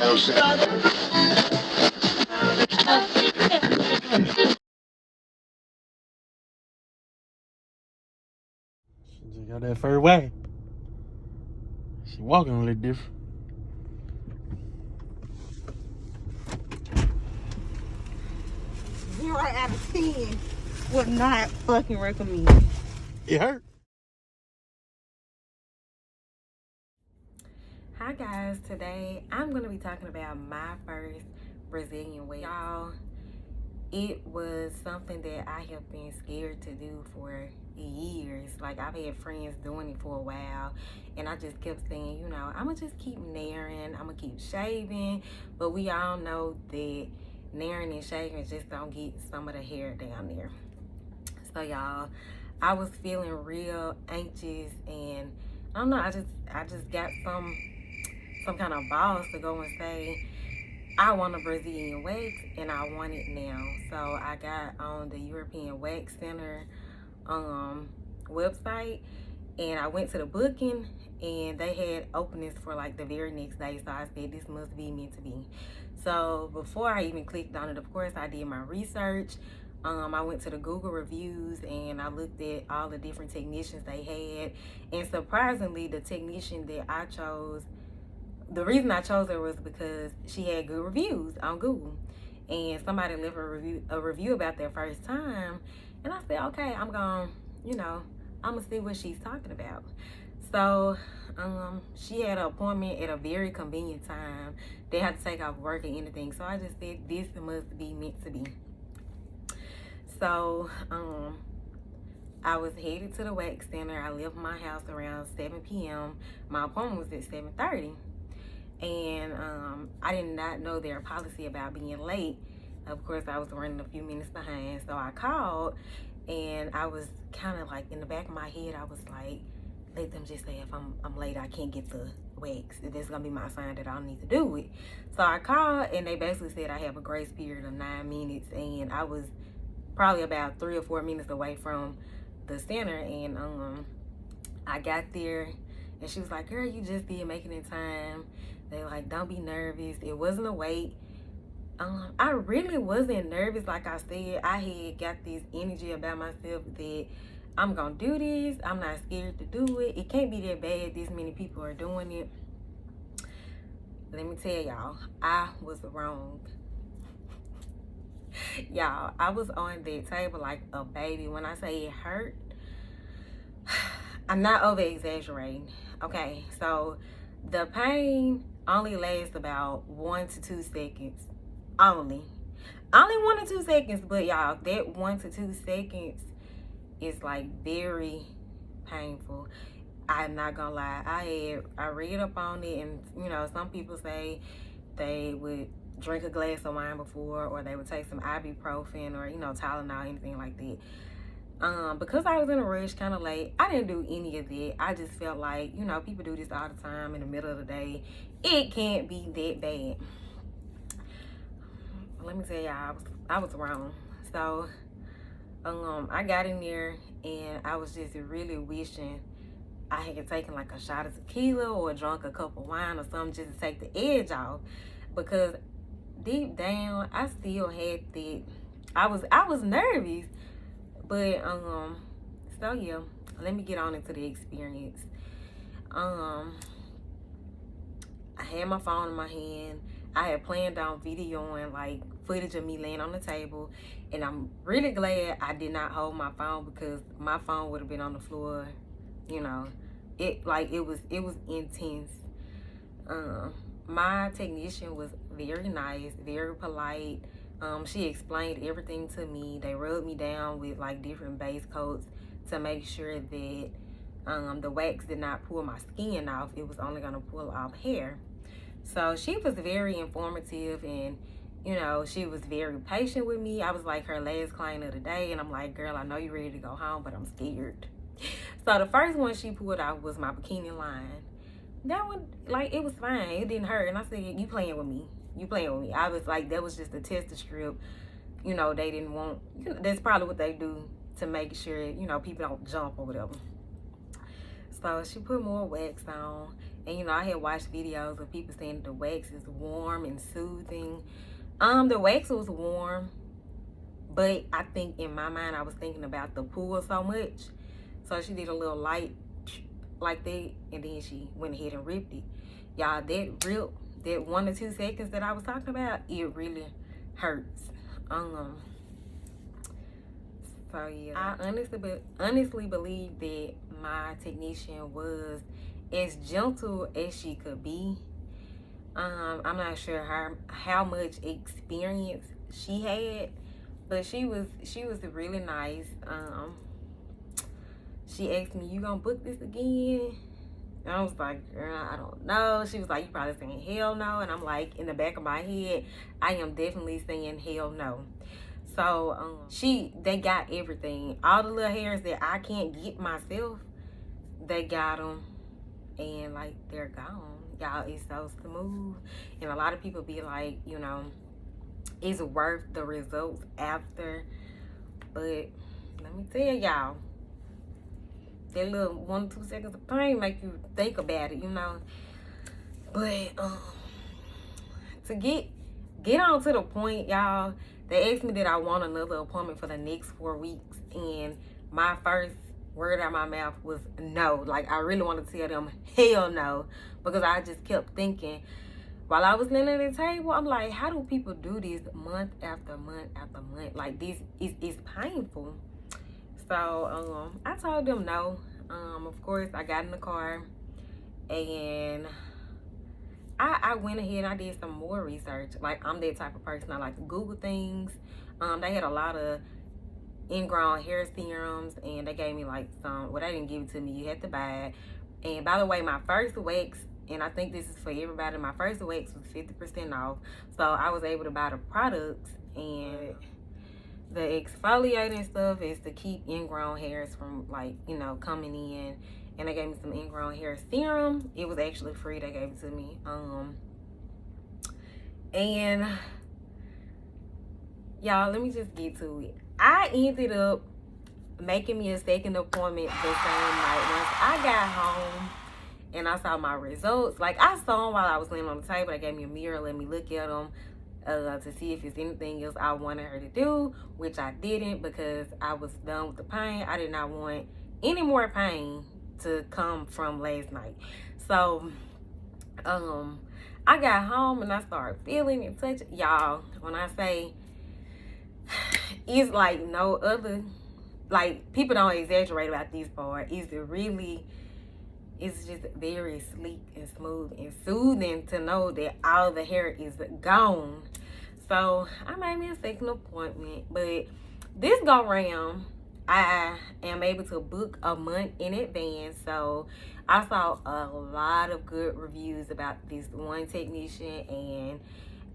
She just got that fur way. She walking a little different. Zero out of 10 would not fucking recommend. It hurt. Hi guys, today I'm going to be talking about my first Brazilian wax. Y'all, it was something that I have been scared to do for years. Like, I've had friends doing it for a while, and I just kept saying, you know, I'm gonna just keep nairing, I'm gonna keep shaving, but we all know that nairing and shaving just don't get some of the hair down there. So y'all, I was feeling real anxious, and I don't know, I just got some kind of balls to go and say, I want a Brazilian wax and I want it now. So I got on the European Wax Center website, and I went to the booking, and they had openings for like the very next day. So I said, this must be meant to be. So before I even clicked on it, of course, I did my research. I went to the Google reviews and I looked at all the different technicians they had. And surprisingly, the technician that I chose, the reason I chose her was because she had good reviews on Google. And somebody left a review about their first time. And I said, okay, I'm going to see what she's talking about. So she had an appointment at a very convenient time. They had to take off work or anything. So I just said, this must be meant to be. So I was headed to the wax center. I left my house around 7 p.m. My appointment was at 7:30. And I did not know their policy about being late. Of course, I was running a few minutes behind. So I called, and I was kind of like, in the back of my head, I was like, let them just say if I'm late, I can't get the wax. That's gonna be my sign that I don't need to do it. So I called, and they basically said I have a grace period of 9 minutes, and I was probably about 3 or 4 minutes away from the center. And I got there, and she was like, girl, you just did make it in time. They like, don't be nervous. It wasn't a wait. I really wasn't nervous. Like I said, I had got this energy about myself that I'm gonna do this. I'm not scared to do it. It can't be that bad. This many people are doing it. Let me tell y'all, I was wrong. Y'all, I was on that table like a baby. When I say it hurt, I'm not over exaggerating. Okay, so the pain only lasts about 1 to 2 seconds. Only 1 to 2 seconds, but y'all, that 1 to 2 seconds is like very painful. I'm not gonna lie. I read up on it, and you know, some people say they would drink a glass of wine before, or they would take some ibuprofen, or Tylenol, anything like that. Because I was in a rush, kind of late, I didn't do any of that. I just felt like, people do this all the time in the middle of the day. It can't be that bad. Let me tell y'all, I was wrong. So I got in there, and I was just really wishing I had taken like a shot of tequila or drunk a cup of wine or something, just to take the edge off, because deep down I still had that. I was nervous, but so yeah, let me get on into the experience. I had my phone in my hand. I had planned on videoing like footage of me laying on the table, and I'm really glad I did not hold my phone, because my phone would have been on the floor. It was intense. My technician was very nice, very polite. She explained everything to me. They rubbed me down with like different base coats to make sure that the wax did not pull my skin off. It was only gonna pull off hair. So she was very informative, and she was very patient with me. I was like her last client of the day, and I'm like, girl, I know you're ready to go home, but I'm scared. So the first one she pulled off was my bikini line. That one, like, it was fine. It didn't hurt. And I said, you playing with me. You playing with me. I was like, that was just a tester strip. They didn't want, that's probably what they do to make sure, people don't jump or whatever. So she put more wax on, And you know, I had watched videos of people saying the wax is warm and soothing. The wax was warm, but I think in my mind I was thinking about the pool so much. So she did a little light like that, and then she went ahead and ripped it. Y'all, that rip, that 1 to 2 seconds that I was talking about, it really hurts. So yeah, I honestly believe that my technician was as gentle as she could be. I'm not sure how much experience she had, but she was really nice. She asked me, "You gonna book this again?" And I was like, "Girl, I don't know." She was like, "You probably saying hell no," and I'm like, in the back of my head, I am definitely saying hell no. So they got everything, all the little hairs that I can't get myself, they got them, and like they're gone. Y'all, it's so smooth. And a lot of people be like, you know, it's worth the results after, but let me tell y'all, that little 1 to 2 seconds of pain make you think about it, you know. But to get on to the point, y'all, they asked me that I want another appointment for the next 4 weeks, and my first word out of my mouth was no. Like, I really want to tell them hell no, because I just kept thinking while I was laying at the table, I'm like, how do people do this month after month after month? Like, this is painful. So I told them no. Of course, I got in the car and I went ahead and I did some more research. Like, I'm that type of person. I like to Google things. They had a lot of ingrown hair serums, and they gave me like some, well, they didn't give it to me, you had to buy it. And by the way, my first wax, and I think this is for everybody, my first wax was 50% off. So I was able to buy the products, and the exfoliating stuff is to keep ingrown hairs from, like, you know, coming in. And they gave me some ingrown hair serum. It was actually free. They gave it to me. And y'all, let me just get to it. I ended up making me a second appointment the same night. Once I got home and I saw my results, like, I saw them while I was laying on the table. They gave me a mirror, let me look at them to see if there's anything else I wanted her to do, which I didn't, because I was done with the pain. I did not want any more pain to come from last night. So I got home and I started feeling and touching. Y'all, when I say it's like no other, like, people don't exaggerate about this part. It's just very sleek and smooth and soothing to know that all the hair is gone. So I made me a second appointment, but this go round I am able to book a month in advance. So I saw a lot of good reviews about this one technician, and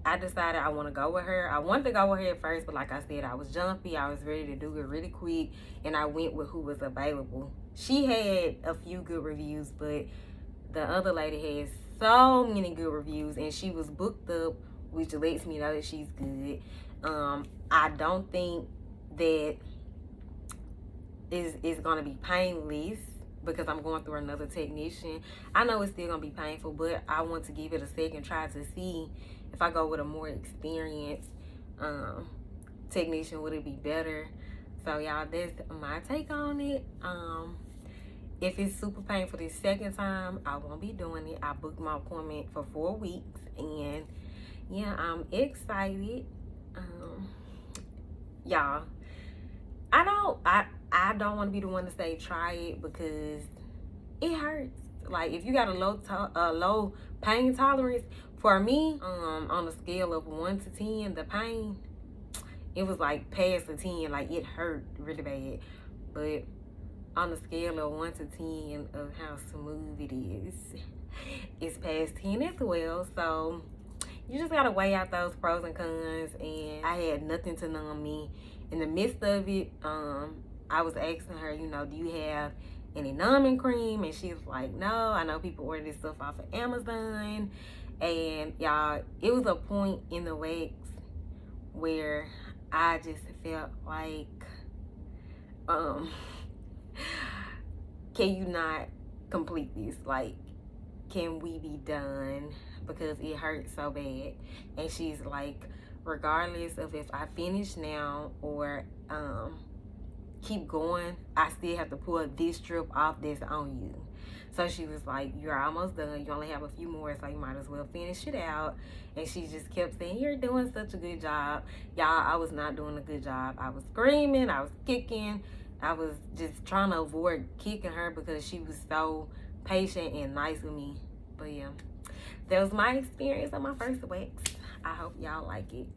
I decided I want to go with her. I wanted to go with her at first, but like I said, I was jumpy. I was ready to do it really quick, and I went with who was available. She had a few good reviews, but the other lady had so many good reviews, and she was booked up, which lets me know that she's good. I don't think that is going to be painless, because I'm going through another technician. I know it's still going to be painful, but I want to give it a second try to see if I go with a more experienced technician, would it be better? So y'all, that's my take on it. If it's super painful this second time, I won't be doing it. I booked my appointment for 4 weeks, and yeah, I'm excited. Y'all, I don't want to be the one to say try it, because it hurts. Like, if you got a low pain tolerance, for me, on a scale of 1 to 10, the pain, it was like past a 10. Like, it hurt really bad. But on a scale of 1 to 10 of how smooth it is, it's past 10 as well. So you just gotta weigh out those pros and cons. And I had nothing to numb me. In the midst of it, I was asking her, you know, do you have any numbing cream? And she was like, no. I know people order this stuff off of Amazon. And y'all, it was a point in the wax where I just felt like, can you not complete this? Like, can we be done? Because it hurts so bad. And she's like, regardless of if I finish now or keep going, I still have to pull this strip off that's on you. So she was like, you're almost done. You only have a few more, so you might as well finish it out. And she just kept saying, you're doing such a good job. Y'all, I was not doing a good job. I was screaming. I was kicking. I was just trying to avoid kicking her because she was so patient and nice with me. But yeah, that was my experience on my first wax. I hope y'all like it.